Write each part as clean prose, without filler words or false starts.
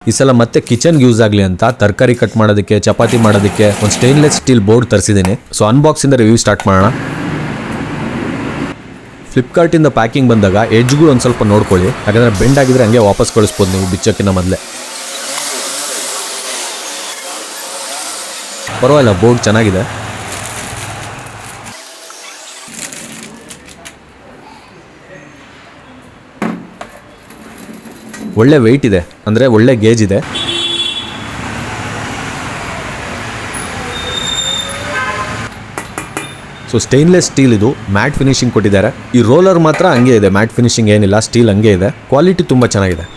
ಈ ಸಲ ಮತ್ತೆ ಕಿಚನ್ಗೆ ಯೂಸ್ ಆಗಲಿ ಅಂತ ತರಕಾರಿ ಕಟ್ ಮಾಡೋದಕ್ಕೆ ಚಪಾತಿ ಮಾಡೋದಕ್ಕೆ ಒಂದು ಸ್ಟೇನ್ಲೆಸ್ ಸ್ಟೀಲ್ ಬೋರ್ಡ್ ತರಿಸಿದ್ದೀನಿ. ಸೊ ಅನ್ಬಾಕ್ಸಿಂದ ರಿವ್ಯೂ ಸ್ಟಾರ್ಟ್ ಮಾಡೋಣ. ಫ್ಲಿಪ್ಕಾರ್ಟಿಂದ ಪ್ಯಾಕಿಂಗ್ ಬಂದಾಗ ಎಡ್ಜ್ಗಳು ಒಂದು ಸ್ವಲ್ಪ ನೋಡ್ಕೊಳ್ಳಿ, ಯಾಕಂದರೆ ಬೆಂಡ್ ಆಗಿದ್ರೆ ಹಂಗೆ ವಾಪಸ್ ಕಳಿಸ್ಬೋದು ನೀವು ಬಿಚ್ಚೋಕ್ಕಿಂತ ಮೊದಲೇ. ಪರವಾಗಿಲ್ಲ, ಬೋರ್ಡ್ ಚೆನ್ನಾಗಿದೆ. ಒಳ್ಳೆ ವೆಯ್ಟ್ ಇದೆ, ಅಂದರೆ ಒಳ್ಳೆ ಗೇಜ್ ಇದೆ. ಸೊ ಸ್ಟೇನ್ಲೆಸ್ ಸ್ಟೀಲ್ ಇದು, ಮ್ಯಾಟ್ ಫಿನಿಶಿಂಗ್ ಕೊಟ್ಟಿದ್ದಾರೆ. ಈ ರೋಲರ್ ಮಾತ್ರ ಹಂಗೆ ಇದೆ, ಮ್ಯಾಟ್ ಫಿನಿಶಿಂಗ್ ಏನಿಲ್ಲ, ಸ್ಟೀಲ್ ಹಂಗೆ ಇದೆ. ಕ್ವಾಲಿಟಿ ತುಂಬ ಚೆನ್ನಾಗಿದೆ.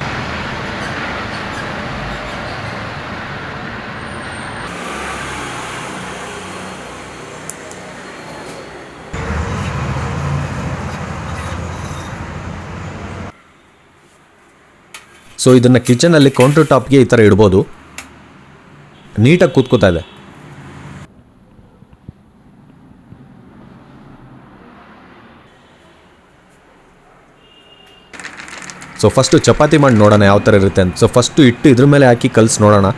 ಸೊ ಇದನ್ನು ಕಿಚನಲ್ಲಿ ಕೌಂಟರ್ ಟಾಪ್ಗೆ ಈ ಥರ ಇಡ್ಬೋದು, ನೀಟಾಗಿ ಕೂತ್ಕೋತಾ ಇದೆ. ಸೊ ಫಸ್ಟು ಚಪಾತಿ ಮಾಡಿ ನೋಡೋಣ ಯಾವ ಥರ ಇರುತ್ತೆ ಅಂತ. ಸೊ ಫಸ್ಟು ಇಟ್ಟು ಇದ್ರ ಮೇಲೆ ಹಾಕಿ ಕಲಿಸಿ ನೋಡೋಣ.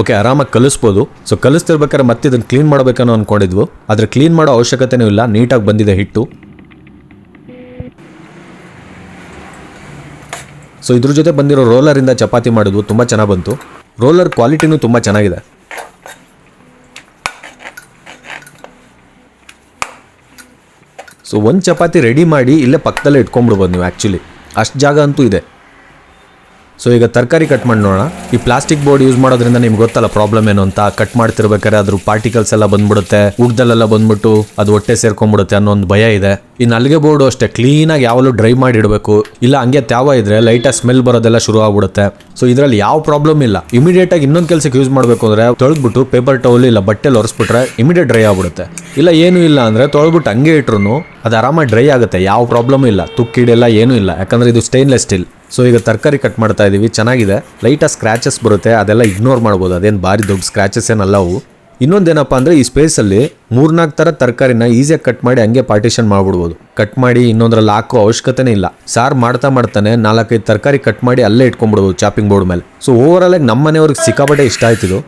ಓಕೆ, ಆರಾಮಾಗಿ ಕಲಿಸ್ಬೋದು. ಸೊ ಕಲಿಸ್ತಿರ್ಬೇಕಾದ್ರೆ ಮತ್ತೆ ಇದನ್ನು ಕ್ಲೀನ್ ಮಾಡಬೇಕನ್ನೋ ಅಂದ್ಕೊಂಡಿದ್ವು, ಆದರೆ ಕ್ಲೀನ್ ಮಾಡೋ ಅವಶ್ಯಕತೆನೂ ಇಲ್ಲ, ನೀಟಾಗಿ ಬಂದಿದೆ ಹಿಟ್ಟು. ಸೊ ಇದ್ರ ಜೊತೆ ಬಂದಿರೋ ರೋಲರಿಂದ ಚಪಾತಿ ಮಾಡಿದ್ವು, ತುಂಬ ಚೆನ್ನಾಗಿ ಬಂತು. ರೋಲರ್ ಕ್ವಾಲಿಟಿನೂ ತುಂಬ ಚೆನ್ನಾಗಿದೆ. ಸೊ ಒಂದು ಚಪಾತಿ ರೆಡಿ ಮಾಡಿ ಇಲ್ಲೇ ಪಕ್ಕದಲ್ಲೇ ಇಟ್ಕೊಂಡ್ಬಿಡ್ಬೋದು ನೀವು, ಆ್ಯಕ್ಚುಲಿ ಅಷ್ಟು ಜಾಗ ಅಂತೂ ಇದೆ. ಸೊ ಈಗ ತರಕಾರಿ ಕಟ್ ಮಾಡಿ ನೋಡೋಣ. ಈ ಪ್ಲಾಸ್ಟಿಕ್ ಬೋರ್ಡ್ ಯೂಸ್ ಮಾಡೋದ್ರಿಂದ ನಿಮ್ಗೆ ಗೊತ್ತಲ್ಲ ಪ್ರಾಬ್ಲಮ್ ಏನು ಅಂತ. ಕಟ್ ಮಾಡ್ತಿರ್ಬೇಕಾದ್ರೆ ಅದ್ರ ಪಾರ್ಟಿಕಲ್ಸ್ ಎಲ್ಲ ಬಂದ್ಬಿಡುತ್ತೆ, ಊಟದಲ್ಲೆಲ್ಲ ಬಂದ್ಬಿಟ್ಟು ಅದು ಹೊಟ್ಟೆ ಸೇರ್ಕೊಂಡ್ಬಿಡುತ್ತೆ ಅನ್ನೋ ಒಂದು ಭಯ ಇದೆ. ಈ ನಲ್ಗೆ ಬೋರ್ಡು ಅಷ್ಟೇ ಕ್ಲೀನಾಗಿ ಯಾವಾಗಲೂ ಡ್ರೈ ಮಾಡಿ ಇಡಬೇಕು, ಇಲ್ಲ ಹಂಗೆ ತ್ಯಾವ ಇದ್ರೆ ಲೈಟಾಗಿ ಸ್ಮೆಲ್ ಬರೋದೆಲ್ಲ ಶುರು ಆಗ್ಬಿಡುತ್ತೆ. ಸೊ ಇದರಲ್ಲಿ ಯಾವ ಪ್ರಾಬ್ಲಮ್ ಇಲ್ಲ. ಇಮಿಡಿಯೇಟಾಗಿ ಇನ್ನೊಂದು ಕೆಲಸಕ್ಕೆ ಯೂಸ್ ಮಾಡಬೇಕು ಅಂದರೆ ತೊಳೆದ್ಬಿಟ್ಟು ಪೇಪರ್ ಟವಲ್ ಇಲ್ಲ ಬಟ್ಟೆಲಿ ಒರೆಸ್ಬಿಟ್ರೆ ಇಮಿಡಿಯೇಟ್ ಡ್ರೈ ಆಗ್ಬಿಡುತ್ತೆ. ಇಲ್ಲ ಏನೂ ಇಲ್ಲ ಅಂದರೆ ತೊಳೆದ್ಬಿಟ್ಟು ಹಂಗೆ ಇಟ್ರು ಅದು ಆರಾಮಾಗಿ ಡ್ರೈ ಆಗುತ್ತೆ, ಯಾವ ಪ್ರಾಬ್ಲಮ್ ಇಲ್ಲ, ತುಕ್ಕಿಡೆಲ್ಲ ಏನೂ ಇಲ್ಲ, ಯಾಕಂದರೆ ಇದು ಸ್ಟೇನ್ಲೆಸ್ ಸ್ಟೀಲ್. ಸೊ ಈಗ ತರಕಾರಿ ಕಟ್ ಮಾಡ್ತಾ ಇದ್ದೀವಿ, ಚೆನ್ನಾಗಿದೆ. ಲೈಟಾಗಿ ಸ್ಕ್ರ್ಯಾಚಸ್ ಬರುತ್ತೆ, ಅದೆಲ್ಲ ಇಗ್ನೋರ್ ಮಾಡ್ಬೋದು, ಅದೇನು ಭಾರಿ ದೊಡ್ಡ ಸ್ಕ್ರ್ಯಾಚಸ್ ಏನಲ್ಲ ಅವು. ಇನ್ನೊಂದೇನಪ್ಪ ಅಂದರೆ ಈ ಸ್ಪೇಸಲ್ಲಿ 3-4 ಥರ ತರಕಾರಿನ ಈಸಿಯಾಗಿ ಕಟ್ ಮಾಡಿ ಹಂಗೆ ಪಾರ್ಟಿಷನ್ ಮಾಡ್ಬಿಡ್ಬೋದು. ಕಟ್ ಮಾಡಿ ಇನ್ನೊಂದ್ರಲ್ಲಿ ಹಾಕೋ ಅವಶ್ಯಕತೆನೇ ಇಲ್ಲ. ಸಾರು ಮಾಡ್ತಾನೆ 4-5 ತರಕಾರಿ ಕಟ್ ಮಾಡಿ ಅಲ್ಲೇ ಇಟ್ಕೊಂಡ್ಬಿಡ್ಬೋದು ಚಾಪಿಂಗ್ ಬೋರ್ಡ್ ಮೇಲೆ. ಸೊ ಓವರಾಲ್ ಆಗಿ ನಮ್ಮ ಮನೆಯವ್ರಿಗೆ ಸಿಕ್ಕಾಪಟ್ಟೆ ಇಷ್ಟ ಆಯ್ತಿದು.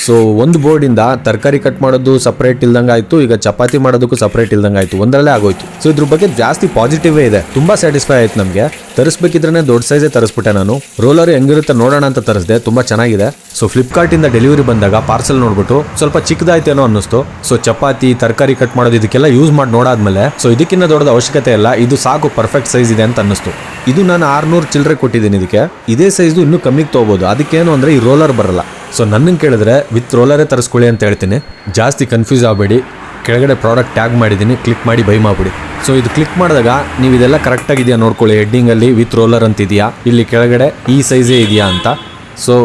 ಸೊ ಒಂದು ಬೋರ್ಡಿಂದ ತರಕಾರಿ ಕಟ್ ಮಾಡೋದು ಸಪ್ರೇಟ್ ಇಲ್ದಂಗೆ ಆಯಿತು, ಈಗ ಚಪಾತಿ ಮಾಡೋದಕ್ಕೂ ಸಪ್ರೇಟ್ ಇಲ್ದಂಗೆ ಆಯಿತು, ಒಂದರಲ್ಲೇ ಆಗೋಯ್ತು. ಸೊ ಇದ್ರ ಬಗ್ಗೆ ಜಾಸ್ತಿ ಪಾಸಿಟಿವೇ ಇದೆ, ತುಂಬ ಸ್ಯಾಟಿಸ್ಫೈ ಆಯ್ತು ನಮಗೆ. ತರಿಸ್ಬೇಕಿದ್ರೆ ದೊಡ್ಡ ಸೈಜೇ ತರಿಸ್ಬಿಟ್ಟೆ ನಾನು. ರೋಲರ್ ಹೆಂಗಿರುತ್ತೆ ನೋಡೋಣ ಅಂತ ತರಿಸಿದೆ, ತುಂಬ ಚೆನ್ನಾಗಿದೆ. ಸೊ ಫ್ಲಿಪ್ಕಾರ್ಟಿಂದ ಡೆಲಿವರಿ ಬಂದಾಗ ಪಾರ್ಸಲ್ ನೋಡ್ಬಿಟ್ಟು ಸ್ವಲ್ಪ ಚಿಕ್ಕದಾಯ್ತೇನೋ ಅನ್ನಿಸ್ತು. ಸೊ ಚಪಾತಿ ತರಕಾರಿ ಕಟ್ ಮಾಡೋದು ಇದಕ್ಕೆಲ್ಲ ಯೂಸ್ ಮಾಡಿ ನೋಡಾದ್ಮೇಲೆ ಸೊ ಇದಕ್ಕಿಂತ ದೊಡ್ಡದ ಅವಶ್ಯಕತೆ ಇಲ್ಲ, ಇದು ಸಾಕು, ಪರ್ಫೆಕ್ಟ್ ಸೈಜ್ ಇದೆ ಅಂತ ಅನ್ನಿಸ್ತು. ಇದು ನಾನು 600 ಚಿಲ್ಲರೆ ಕೊಟ್ಟಿದ್ದೀನಿ ಇದಕ್ಕೆ. ಇದೇ ಸೈಜು ಇನ್ನೂ ಕಮ್ಮಿಗೆ ತೊಗೋಬೋದು. ಅದಕ್ಕೇನು ಅಂದರೆ ಈ ರೋಲರ್ ಬರಲ್ಲ. ಸೊ ನನ್ನನ್ನು ಕೇಳಿದ್ರೆ ವಿತ್ ರೋಲರೇ ತರಿಸ್ಕೊಳ್ಳಿ ಅಂತ ಹೇಳ್ತೀನಿ. ಜಾಸ್ತಿ ಕನ್ಫ್ಯೂಸ್ ಆಗಬೇಡಿ. ಕೆಳಗಡೆ ಪ್ರಾಡಕ್ಟ್ ಟ್ಯಾಗ್ ಮಾಡಿದ್ದೀನಿ, ಕ್ಲಿಕ್ ಮಾಡಿ ಬೈ ಮಾಡಿಬಿಡಿ. ಸೊ ಇದು ಕ್ಲಿಕ್ ಮಾಡಿದಾಗ ನೀವು ಇದೆಲ್ಲ ಕರೆಕ್ಟಾಗಿದೆಯಾ ನೋಡ್ಕೊಳ್ಳಿ. ಹೆಡ್ಡಿಂಗಲ್ಲಿ ವಿತ್ ರೋಲರ್ ಅಂತಿದೆಯಾ, ಇಲ್ಲಿ ಕೆಳಗಡೆ ಈ ಸೈಜೇ ಇದೆಯಾ ಅಂತ. ಸೊ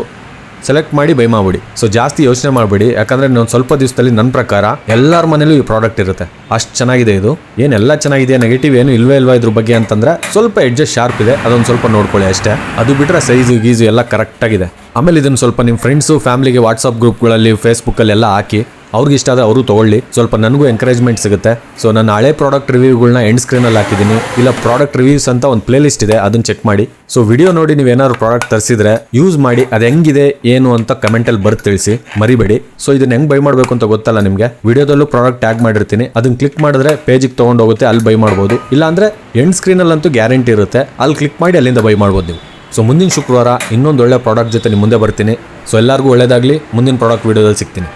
ಸೆಲೆಕ್ಟ್ ಮಾಡಿ ಬೈ ಮಾಡಿಬಿಡಿ. ಸೊ ಜಾಸ್ತಿ ಯೋಚನೆ ಮಾಡಬೇಡಿ, ಯಾಕಂದರೆ ಇನ್ನೊಂದು ಸ್ವಲ್ಪ ದಿವಸದಲ್ಲಿ ನನ್ನ ಪ್ರಕಾರ ಎಲ್ಲರ ಮನೇಲೂ ಈ ಪ್ರಾಡಕ್ಟ್ ಇರುತ್ತೆ. ಅಷ್ಟು ಚೆನ್ನಾಗಿದೆ ಇದು. ಏನೆಲ್ಲ ಚೆನ್ನಾಗಿದೆ, ನೆಗೆಟಿವ್ ಏನು ಇಲ್ವಾ ಇದ್ರ ಬಗ್ಗೆ ಅಂತಂದರೆ ಸ್ವಲ್ಪ ಎಡ್ಜಸ್ ಶಾರ್ಪ್ ಇದೆ, ಅದೊಂದು ಸ್ವಲ್ಪ ನೋಡ್ಕೊಳ್ಳಿ ಅಷ್ಟೇ. ಅದು ಬಿಟ್ಟರೆ ಸೈಜು ಗೀಸು ಎಲ್ಲ ಕರೆಕ್ಟಾಗಿದೆ. ಆಮೇಲೆ ಇದನ್ನು ಸ್ವಲ್ಪ ನಿಮ್ಮ ಫ್ರೆಂಡ್ಸು ಫ್ಯಾಮಿಲಿಗೆ ವಾಟ್ಸಪ್ ಗ್ರೂಪ್ಗಳಲ್ಲಿ ಫೇಸ್ಬುಕ್ಕಲ್ಲೆಲ್ಲ ಹಾಕಿ, ಅವ್ರಿಗೆ ಇಷ್ಟ ಆದರೆ ಅವರು ತೊಗೊಳ್ಳಿ, ಸ್ವಲ್ಪ ನನಗೂ ಎಂಕರೇಜ್ಮೆಂಟ್ ಸಿಗುತ್ತೆ. ಸೊ ನನ್ನ ಹಳೆ ಪ್ರಾಡಕ್ಟ್ ರಿವ್ಯೂಗಳನ್ನ ಎಂಡ್ ಸ್ಕ್ರೀನಲ್ಲಿ ಹಾಕಿದ್ದೀನಿ, ಇಲ್ಲ ಪ್ರಾಡಕ್ಟ್ ರಿವ್ಯೂಸ್ ಅಂತ ಒಂದು ಪ್ಲೇ ಲಿಸ್ಟ್ ಇದೆ, ಅದನ್ನು ಚೆಕ್ ಮಾಡಿ. ಸೊ ವಿಡಿಯೋ ನೋಡಿ ನೀವು ಏನಾದ್ರು ಪ್ರಾಡಕ್ಟ್ ತರಿಸಿದ್ರೆ ಯೂಸ್ ಮಾಡಿ, ಅದು ಹೆಂಗಿದೆ ಏನು ಅಂತ ಕಮೆಂಟಲ್ಲಿ ಬರ್ದು ತಿಳಿಸಿ, ಮರಿಬೇಡಿ. ಸೊ ಇದನ್ನ ಹೆಂಗೆ ಬೈ ಮಾಡಬೇಕು ಅಂತ ಗೊತ್ತಲ್ಲ ನಿಮಗೆ, ವಿಡಿಯೋದಲ್ಲೂ ಪ್ರಾಡಕ್ಟ್ ಟ್ಯಾಗ್ ಮಾಡಿರ್ತೀನಿ, ಅದನ್ನ ಕ್ಲಿಕ್ ಮಾಡಿದ್ರೆ ಪೇಜಿಗೆ ತೊಗೊಂಡು ಹೋಗುತ್ತೆ, ಅಲ್ಲಿ ಬೈ ಮಾಡ್ಬೋದು. ಇಲ್ಲಾಂದರೆ ಎಂಡ್ ಸ್ಕ್ರೀನಲ್ಲಂತೂ ಗ್ಯಾರಂಟಿ ಇರುತ್ತೆ, ಅಲ್ಲಿ ಕ್ಲಿಕ್ ಮಾಡಿ ಅಲ್ಲಿಂದ ಬೈ ಮಾಡ್ಬೋದು ನೀವು. ಸೊ ಮುಂದಿನ ಶುಕ್ರವಾರ ಇನ್ನೊಂದು ಒಳ್ಳೆ ಪ್ರಾಡಕ್ಟ್ ಜೊತೆ ನಿಮ್ಮ ಮುಂದೆ ಬರ್ತೀನಿ. ಸೊ ಎಲ್ಲರಿಗೂ ಒಳ್ಳೆಯದಾಗಲಿ. ಮುಂದಿನ ಪ್ರಾಡಕ್ಟ್ ವಿಡಿಯೋದಲ್ಲಿ ಸಿಗ್ತೀನಿ.